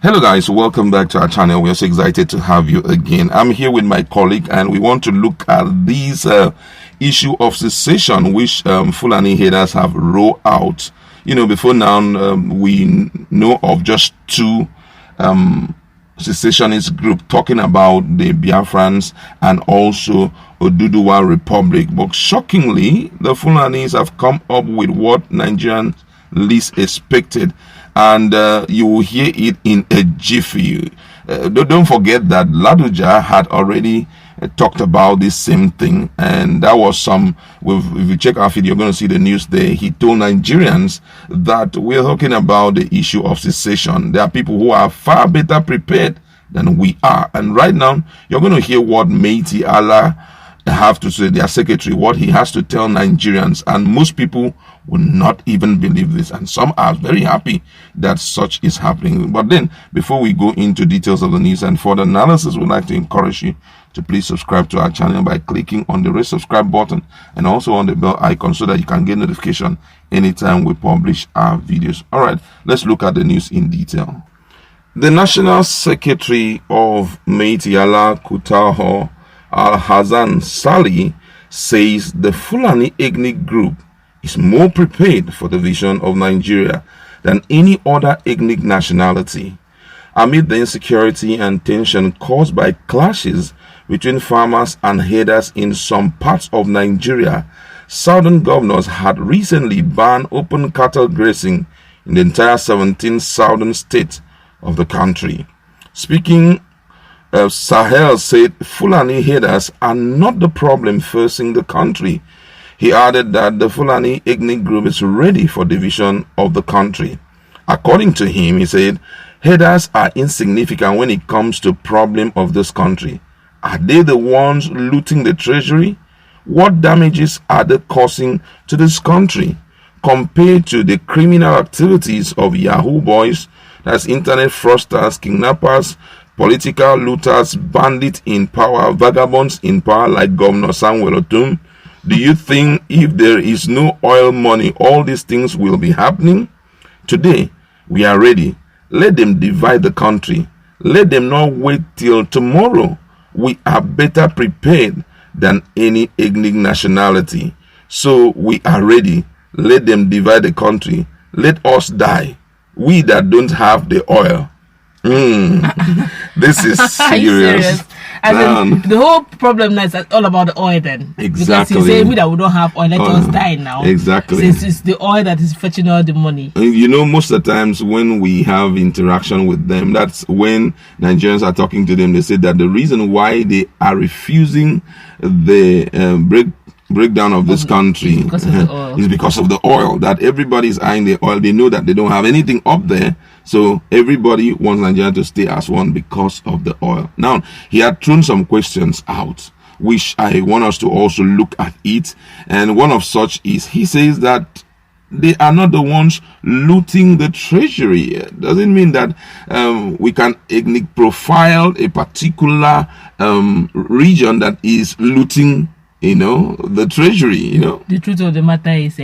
Hello guys, welcome back to our channel. We're so excited to have you again. I'm here with my colleague and we want to look at this issue of secession which Fulani headers have rolled out. Before now we know of just two secessionist group talking about the Biafrans and also Oduduwa Republic. But shockingly, the Fulanis have come up with what Nigerians least expected. And you will hear it in a jiffy. Don't forget that Ladoja had already talked about this same thing, and that was if you check our feed, you're going to see the news there. He told Nigerians that we're talking about the issue of secession. There are people who are far better prepared than we are, and right now you're going to hear what Miyetti have to say, their secretary, what he has to tell Nigerians, and most people will not even believe this, and some are very happy that such is happening. But then, before we go into details of the news and further analysis, we'd like to encourage you to please subscribe to our channel by clicking on the red subscribe button and also on the bell icon so that you can get notification anytime we publish our videos. All right, let's look at the news in detail. The National Secretary of Miyetti Kutaho Al-Hassan Sali says the Fulani ethnic group is more prepared for the vision of Nigeria than any other ethnic nationality. Amid the insecurity and tension caused by clashes between farmers and herders in some parts of Nigeria, southern governors had recently banned open cattle grazing in the entire 17 southern states of the country. Speaking, Sahel said Fulani herders are not the problem facing the country. He added that the Fulani ethnic group is ready for division of the country. According to him, he said, herders are insignificant when it comes to problem of this country. Are they the ones looting the treasury? What damages are they causing to this country compared to the criminal activities of Yahoo boys, that's internet fraudsters, kidnappers, political looters, bandits in power, vagabonds in power like Governor Samuel Otum? Do you think if there is no oil money, all these things will be happening? Today, we are ready. Let them divide the country. Let them not wait till tomorrow. We are better prepared than any ethnic nationality. So we are ready. Let them divide the country. Let us die. We that don't have the oil. This is serious. The whole problem now is all about the oil then. Exactly. Because he's saying we that we don't have oil, let us die now. Exactly. Since it's the oil that is fetching all the money. Most of the times when we have interaction with them, that's when Nigerians are talking to them, they say that the reason why they are refusing the breakdown of this country is because of the oil. That everybody is eyeing the oil. They know that they don't have anything up there, so everybody wants Nigeria to stay as one because of the oil. Now, he had thrown some questions out which I want us to also look at it, and one of such is, he says that they are not the ones looting the treasury. Doesn't mean that we can ethnic profile a particular region that is looting the treasury. The truth of the matter is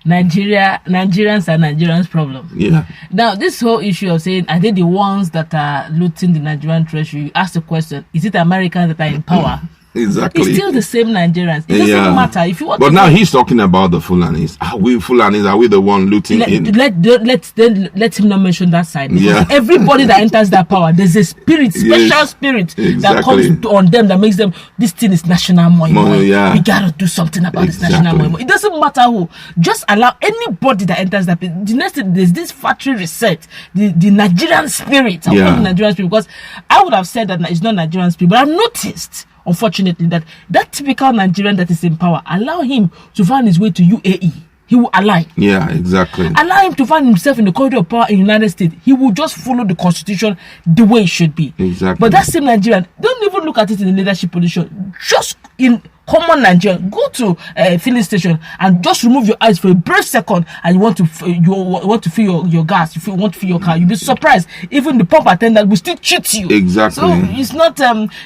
Nigerians are Nigerians' problem. Yeah. Now, this whole issue of saying, are they the ones that are looting the Nigerian treasury? You ask the question, is it Americans that are in power? Exactly. It's still the same Nigerians. It doesn't matter if you want. But now he's talking about the Fulanis. Are we Fulanis? Are we the one looting? Let him not mention that side. Because everybody that enters that power, there's a spirit, special spirit that comes on them that makes them. This thing is national money. Yeah. We gotta do something about this national money. It doesn't matter who. Just allow anybody that enters that. The next thing, there's this factory reset. The Nigerian spirit. I want the Nigerian spirit, because I would have said that it's not Nigerian spirit, but I've noticed, unfortunately, that typical Nigerian that is in power, allow him to find his way to UAE. He will align. Yeah, exactly. Allow him to find himself in the corridor of power in the United States. He will just follow the constitution the way it should be. Exactly. But that same Nigerian, don't even look at it in the leadership position. Just in common Nigerian, go to a filling station and just remove your eyes for a brief second, and you want to fill your gas, you want to fill your car, you'll be surprised. Even the pump attendant will still cheat you. Exactly. So it's not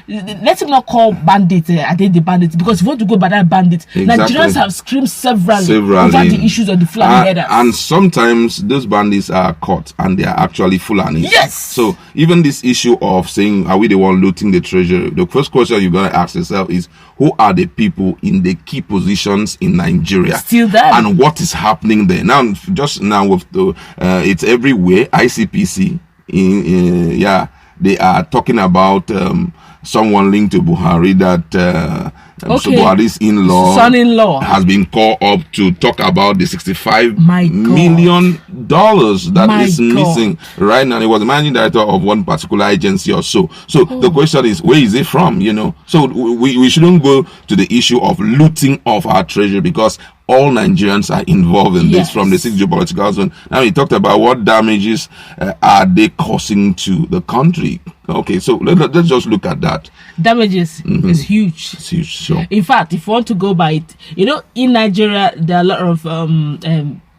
let him not call bandit. I think the bandit, because if you want to go by that bandit, Nigerians have screamed severally over the issues of the Fulani headers. And sometimes those bandits are caught and they are actually Fulani. Yes. So even this issue of saying, are we the one looting the treasury? The first question you're going to ask yourself is, who are the people in the key positions in Nigeria? Still there. And what is happening there? Now, just now with the, it's everywhere. ICPC, they are talking about someone linked to Buhari that so Buhari's son-in-law has been called up to talk about the $65 million that is missing right now. He was the managing director of one particular agency or so. So the question is, where is it from? So we shouldn't go to the issue of looting of our treasury, because all Nigerians are involved in this from the 6th geopolitical zone. Now he talked about what damages are they causing to the country. Okay, so let's just look at that. Damages is huge. It's huge, sure. In fact, if you want to go by it, in Nigeria, there are a lot of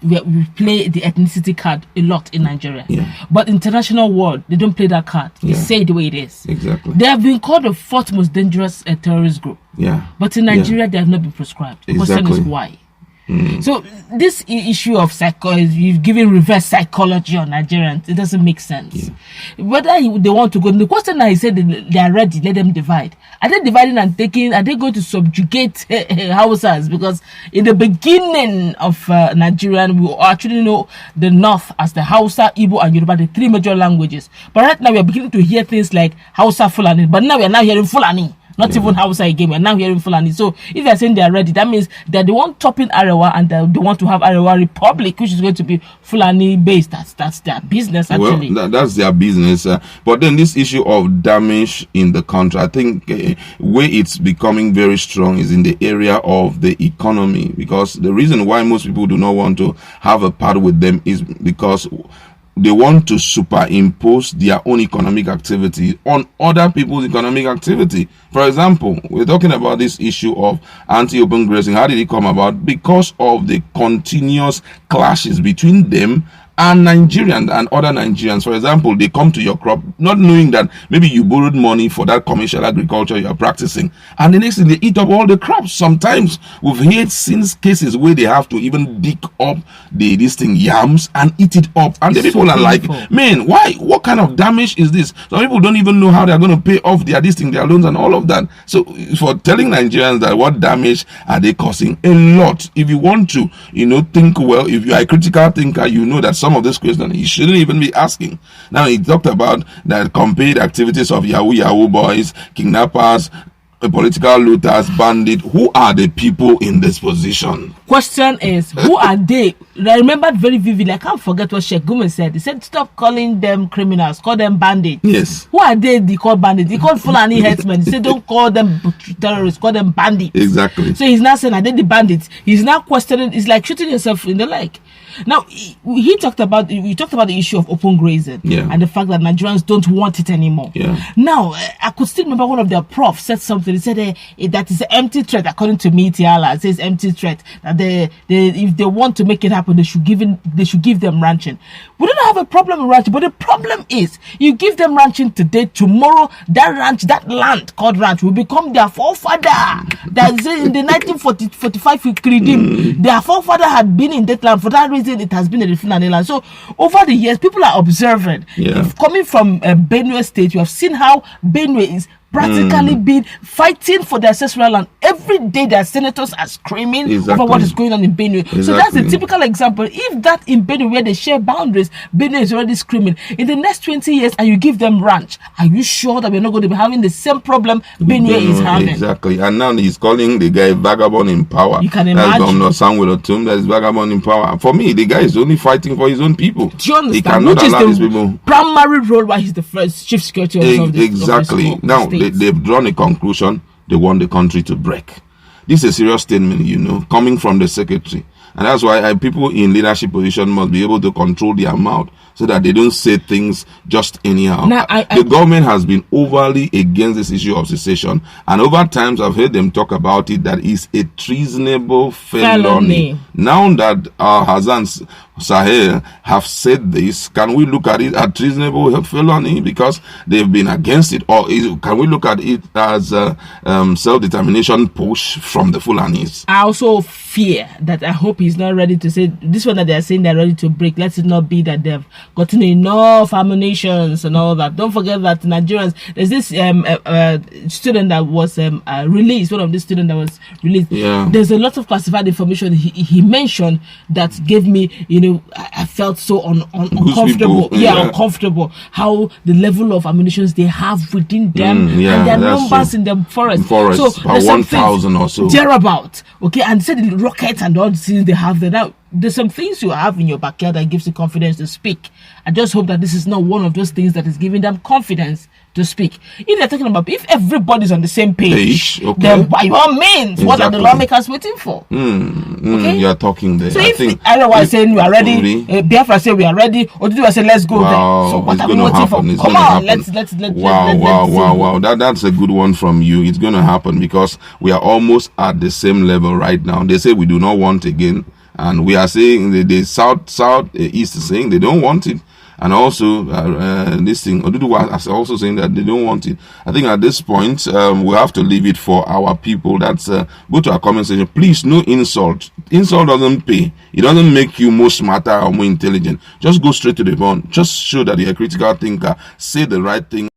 we play the ethnicity card a lot in Nigeria. Yeah. But international world, they don't play that card. They say it the way it is. Exactly. They have been called the 4th most dangerous terrorist group. Yeah. But in Nigeria, they have not been prescribed. The question is why. So this issue of you've given reverse psychology on Nigerians, it doesn't make sense. Whether they want to go, the question now, he said they are ready, let them divide. Are they dividing and taking? Are they going to subjugate Hausas? Because in the beginning of Nigerian, we actually know the North as the Hausa, Igbo, and Yoruba, the 3 major languages. But right now we are beginning to hear things like Hausa, Fulani. But now we are now hearing Fulani. Not even Hausa again. We're now hearing Fulani. So if they're saying they're ready, that means that they want topping Arewa, and they want to have Arewa Republic, which is going to be Fulani based. That's their business, actually. Well, that's their business. But then this issue of damage in the country, I think where it's becoming very strong is in the area of the economy, because the reason why most people do not want to have a part with them is because they want to superimpose their own economic activity on other people's economic activity. For example, we're talking about this issue of anti-open grazing. How did it come about? Because of the continuous clashes between them and Nigerians and other Nigerians. For example, they come to your crop not knowing that maybe you borrowed money for that commercial agriculture you are practicing, and the next thing they eat up all the crops. Sometimes we've seen cases where they have to even dig up these yams and eat it up, and the people are like, man, why? What kind of damage is this? Some people don't even know how they're going to pay off their loans and all of that. So for telling Nigerians that what damage are they causing, a lot. If you want to think well, if you are a critical thinker, you know that some of this question he shouldn't even be asking. Now he talked about that compared activities of Yahoo boys, kidnappers, political looters, bandits. Who are the people in this position? Question is, who are they? I remembered very vividly. I can't forget what Sheikh Gumi said. He said, stop calling them criminals, call them bandits. Yes. Who are they? They call bandits. He called Fulani Herdsmen. He said, don't call them terrorists, call them bandits. Exactly. So he's now saying, are they the bandits? He's now questioning. It's like shooting yourself in the leg. Now, we talked about the issue of open grazing and the fact that Nigerians don't want it anymore. Yeah. Now, I could still remember one of their profs said something. He said that is an empty threat, according to Miyetti. It says empty threat. That if they want to make it happen, they should give them ranching. We don't have a problem with ranching, but the problem is you give them ranching today, tomorrow that land called ranch will become their forefather. That is in the 1945 Credim. Their forefather had been in that land. For that reason, it has been a Fulani land. So over the years, people are observing. If coming from Benue State, you have seen how Benue is practically been fighting for their ancestral land. Every day their senators are screaming over what is going on in Benue. So that's a typical example. If that in Benue, where they share boundaries, Benue is already screaming. In the next 20 years, and you give them ranch, are you sure that we're not going to be having the same problem Benue is having? Exactly. And now he's calling the guy vagabond in power. You can imagine. That's Governor Samuel Otum. That's vagabond in power. For me, the guy is only fighting for his own people. Do you understand? He cannot allow these people. Primary role why he's the first chief security officer. Exactly. Now, they've drawn a conclusion. They want the country to break. This is a serious statement, coming from the secretary. And that's why people in leadership position must be able to control their mouth so that they don't say things just anyhow. Now, the government has been overly against this issue of secession, and over times I've heard them talk about it that is a treasonable felony. Now that Hassan Sahel have said this, can we look at it as treasonable felony because they've been against it, or can we look at it as a self-determination push from the Fulanis? I also fear that I hope he's not ready to say this one that they're saying they're ready to break. Let it not be that they've gotten enough ammunitions and all that. Don't forget that Nigerians, there's this student that was released, one of the students that was released. Yeah. There's a lot of classified information he mentioned that gave me, I felt so uncomfortable. Uncomfortable. How the level of ammunitions they have within them and their numbers in the forest. So about 1,000 or so. Thereabout. Okay, and said the rockets and all the things they have there. Now, there's some things you have in your backyard that gives you confidence to speak. I just hope that this is not one of those things that is giving them confidence to speak. If they're talking about, if everybody's on the same page, okay, then by all means, what are the lawmakers waiting for? Okay? You are talking there. So if Iowa is saying we are ready, Biafra say we are ready, Oduduwa say let's go there. So what are we waiting for? Come on, let's wow. That's a good one from you. It's going to happen because we are almost at the same level right now. They say we do not want again, and we are saying the southeast is saying they don't want it. And also, this thing, Oduduwa is also saying that they don't want it. I think at this point, we have to leave it for our people. That's go to our comment section. Please, no insult. Insult doesn't pay. It doesn't make you more smarter or more intelligent. Just go straight to the point. Just show that you're a critical thinker. Say the right thing.